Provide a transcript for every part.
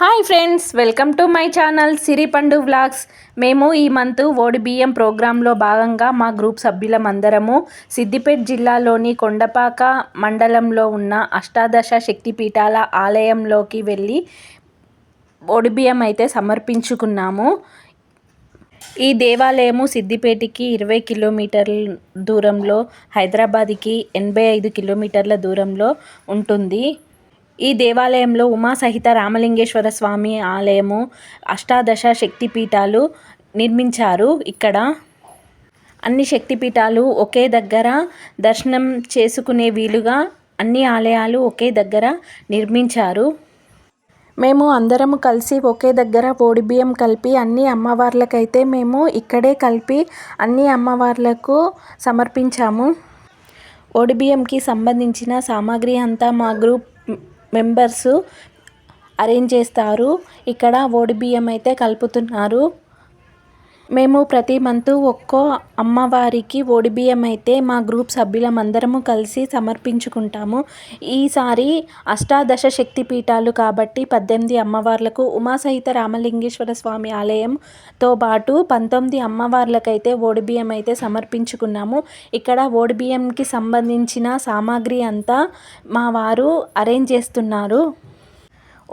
Hi friends, welcome to my channel Siripandu vlogs. మేము ఈ month ఓడిబియ్యం ప్రోగ్రాంలో భాగంగా మా గ్రూప్ సభ్యులమందరము సిద్దిపేట జిల్లాలోని కొండపాక మండలంలో ఉన్న అష్టాదశ శక్తిపీఠాల ఆలయంలోకి వెళ్ళి ఓడిబియ్యం అయితే సమర్పించుకున్నాము. ఈ దేవాలయము సిద్దిపేటకి 20 కిలోమీటర్ల దూరంలో, హైదరాబాద్కి 85 కిలోమీటర్ల దూరంలో ఉంటుంది. ఈ దేవాలయంలో ఉమా సహిత రామలింగేశ్వర స్వామి ఆలయము, అష్టాదశ శక్తిపీఠాలు నిర్మించారు. ఇక్కడ అన్ని శక్తిపీఠాలు ఒకే దగ్గర దర్శనం చేసుకునే వీలుగా అన్ని ఆలయాలు ఒకే దగ్గర నిర్మించారు. మేము అందరము కలిసి ఒకే దగ్గర ఓడిబియ్యం కలిపి అన్ని అమ్మవార్లకైతే మేము ఇక్కడే కలిపి అన్ని అమ్మవార్లకు సమర్పించాము. ఓడిబియ్యంకి సంబంధించిన సామాగ్రి అంతా మా గ్రూప్ మెంబర్స్ అరేంజ్ చేస్తారు. ఇక్కడ ఓడిబియ్యం అయితే కలుపుతున్నారు. మేము ప్రతి మంత్ ఒక్కో అమ్మవారికి ఓడిబియ్యం అయితే మా గ్రూప్ సభ్యులమందరము కలిసి సమర్పించుకుంటాము. ఈసారి అష్టాదశ శక్తిపీఠాలు కాబట్టి 18 అమ్మవార్లకు, ఉమా సహిత రామలింగేశ్వర స్వామి ఆలయంతో పాటు 19 అమ్మవార్లకైతే ఓడిబియ్యం అయితే సమర్పించుకున్నాము. ఇక్కడ ఓడిబియ్యంకి సంబంధించిన సామాగ్రి అంతా మా వారు అరేంజ్ చేస్తున్నారు.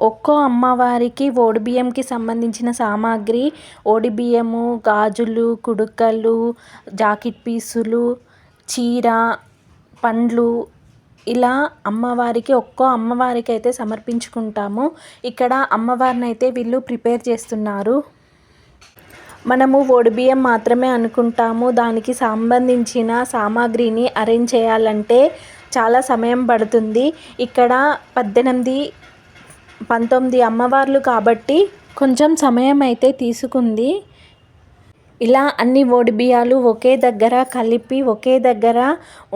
ఒక్కో అమ్మవారికి ఓడిబియ్యంకి సంబంధించిన సామాగ్రి, ఓడిబియ్యము, గాజులు, కుడుకలు, జాకెట్ పీసులు, చీర, పండ్లు, ఇలా అమ్మవారికి ఒక్కో అమ్మవారికి అయితే సమర్పించుకుంటాము. ఇక్కడ అమ్మవారిని అయితే వీళ్ళు ప్రిపేర్ చేస్తున్నారు. మనము ఓడిబియ్యం మాత్రమే అనుకుంటాము. దానికి సంబంధించిన సామాగ్రిని అరేంజ్ చేయాలంటే చాలా సమయం పడుతుంది. ఇక్కడ 19 అమ్మవార్లు కాబట్టి కొంచెం సమయం అయితే తీసుకుంది. ఇలా అన్ని ఓడిబియ్యాలు ఒకే దగ్గర కలిపి ఒకే దగ్గర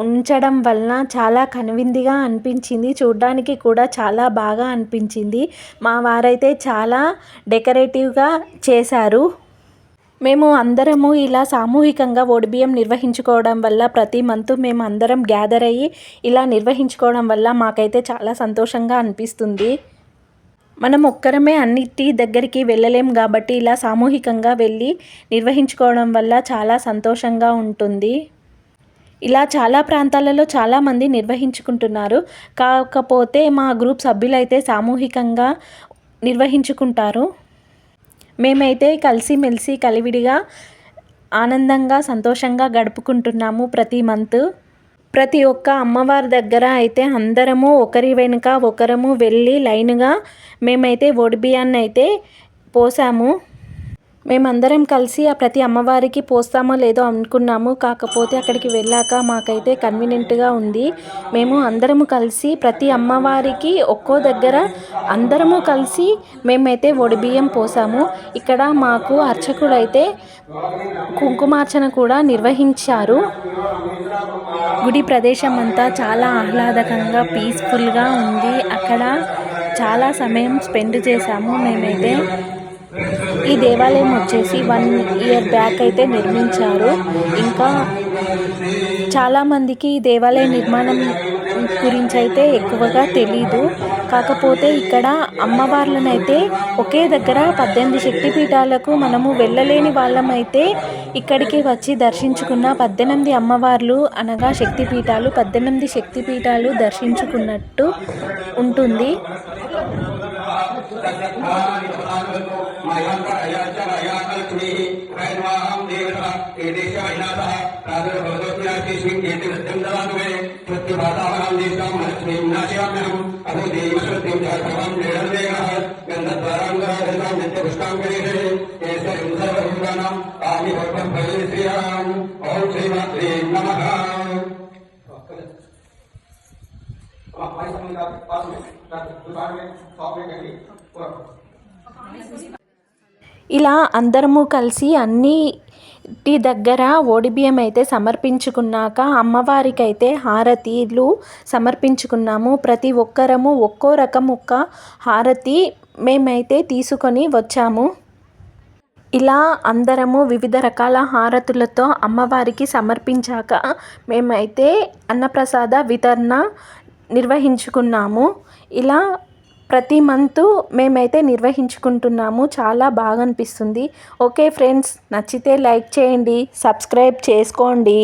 ఉంచడం వలన చాలా కనువిందుగా అనిపించింది. చూడడానికి కూడా చాలా బాగా అనిపించింది. మా వారైతే చాలా డెకరేటివ్గా చేశారు. మేము అందరము ఇలా సామూహికంగా ఓడిబియ్యం నిర్వహించుకోవడం వల్ల, ప్రతి మంత్ మేము అందరం గ్యాదర్ అయ్యి ఇలా నిర్వహించుకోవడం వల్ల మాకైతే చాలా సంతోషంగా అనిపిస్తుంది. మనం ఒక్కరమే అన్నిటి దగ్గరికి వెళ్ళలేం కాబట్టి ఇలా సామూహికంగా వెళ్ళి నిర్వహించుకోవడం వల్ల చాలా సంతోషంగా ఉంటుంది. ఇలా చాలా ప్రాంతాలలో చాలామంది నిర్వహించుకుంటున్నారు. కాకపోతే మా గ్రూప్ సభ్యులైతే సామూహికంగా నిర్వహించుకుంటారు. మేమైతే కలిసిమెలిసి కలివిడిగా ఆనందంగా సంతోషంగా గడుపుకుంటున్నాము ప్రతి మంత్. ప్రతి ఒక్క అమ్మవారి దగ్గర అయితే అందరము ఒకరి వెనుక ఒకరము వెళ్ళి లైన్గా మేమైతే ఓడిబియ్యాన్ని అయితే పోసాము. మేమందరం కలిసి ఆ ప్రతి అమ్మవారికి పోస్తామో లేదో అనుకున్నాము. కాకపోతే అక్కడికి వెళ్ళాక మాకైతే కన్వీనియంట్గా ఉంది. మేము అందరము కలిసి ప్రతి అమ్మవారికి ఒక్కో దగ్గర అందరము కలిసి మేమైతే ఓడిబియ్యం పోసాము. ఇక్కడ మాకు అర్చకుడు అయితే కుంకుమార్చన కూడా నిర్వహించారు. గుడి ప్రదేశం అంతా చాలా ఆహ్లాదకంగా పీస్ఫుల్గా ఉంది. అక్కడ చాలా సమయం స్పెండ్ చేశాము మేమైతే. ఈ దేవాలయం వచ్చేసి 1 year బ్యాక్ అయితే నిర్మించారు. ఇంకా చాలామందికి ఈ దేవాలయ నిర్మాణం గురించి అయితే ఎక్కువగా తెలీదు. కాకపోతే ఇక్కడ అమ్మవార్లను అయితే ఒకే దగ్గర 18 శక్తిపీఠాలకు మనము వెళ్ళలేని వాళ్ళమైతే ఇక్కడికి వచ్చి దర్శించుకున్న 18 అమ్మవార్లు అనగా శక్తిపీఠాలు 18 శక్తిపీఠాలు దర్శించుకున్నట్టు ఉంటుంది. ఇలా అందరము కలిసి అన్నిటి దగ్గర ఓడిబియ్యం అయితే సమర్పించుకున్నాక అమ్మవారికైతే హారతిలు సమర్పించుకున్నాము. ప్రతి ఒక్కరము ఒక్కో రకం ఒక్క హారతి మేమైతే తీసుకొని వచ్చాము. ఇలా అందరము వివిధ రకాల హారతులతో అమ్మవారికి సమర్పించాక మేమైతే అన్నప్రసాద వితరణ నిర్వహించుకున్నాము. ఇలా ప్రతి మంత్ మేమైతే నిర్వహించుకుంటున్నాము. చాలా బాగా అనిపిస్తుంది. ఓకే ఫ్రెండ్స్, నచ్చితే లైక్ చేయండి, సబ్స్క్రైబ్ చేసుకోండి.